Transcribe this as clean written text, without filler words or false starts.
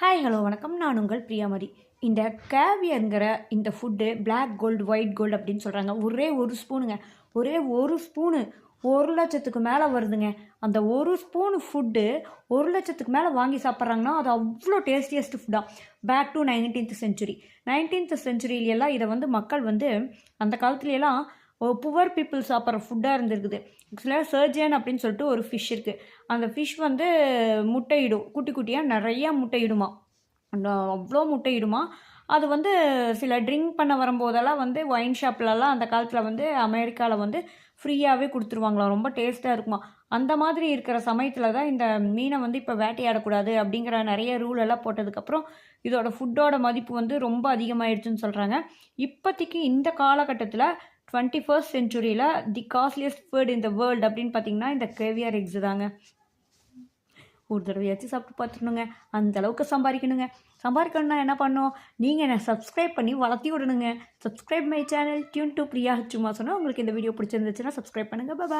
Hi hello வணக்கம். நான் உங்கள் பிரியாமரி. இந்த கேவியருங்கிற இந்த food black gold white gold அப்படின்னு சொல்கிறாங்க. ஒரே ஒரு ஸ்பூனுங்க, ஒரே ஒரு ஸ்பூனு 1,00,000க்கு மேலே வருதுங்க. அந்த ஒரு ஸ்பூனு ஃபுட்டு 1,00,000க்கு மேலே வாங்கி சாப்பிட்றாங்கன்னா அது அவ்வளோ டேஸ்டியஸ்ட் ஃபுட்டாக. Back to 19th century. 19th செஞ்சுரியிலெல்லாம் இதை மக்கள் அந்த காலத்துலையெல்லாம் புவர் பீப்புள் சாப்பிட்ற ஃபுட்டாக இருந்திருக்குது. ஆக்சுவலாக சர்ஜன் அப்படின்னு சொல்லிட்டு ஒரு ஃபிஷ் இருக்குது. அந்த ஃபிஷ் முட்டையிடும், குட்டி குட்டியாக நிறையா முட்டையிடுமா. அந்த அவ்வளோ முட்டையிடுமா. அது சில ட்ரிங்க் பண்ண வரும்போதெல்லாம் ஒயின் ஷாப்லலாம் அந்த காலத்தில் அமெரிக்காவில் ஃப்ரீயாகவே கொடுத்துருவாங்களாம். ரொம்ப டேஸ்ட்டாக இருக்குமா. அந்த மாதிரி இருக்கிற சமயத்தில் தான் இந்த மீனை இப்போ வேட்டையாடக்கூடாது அப்படிங்கிற நிறைய ரூல் எல்லாம் போட்டதுக்கப்புறம் இதோட ஃபுட்டோட மதிப்பு ரொம்ப அதிகமாகிடுச்சுன்னு சொல்கிறாங்க. இப்போதைக்கு இந்த காலகட்டத்தில் 21st செஞ்சுரியில் the costliest food in the world அப்படின்னு பார்த்தீங்கன்னா இந்த கேவியர் எக்ஸு தாங்க. ஒரு தடவையாச்சும் சாப்பிட்டு பார்த்துடணுங்க. அந்தளவுக்கு சம்பாதிக்கணுங்க. சம்பாதிக்கணுன்னா என்ன பண்ணணும்? நீங்கள் என்ன சப்ஸ்கிரைப் பண்ணி வளர்த்தி விடணுங்க. Subscribe my channel tune to Priya. சும்மா சொன்னால் உங்களுக்கு இந்த வீடியோ பிடிச்சிருந்துச்சுன்னா சப்ஸ்கிரைப் பண்ணுங்கள். பாய்.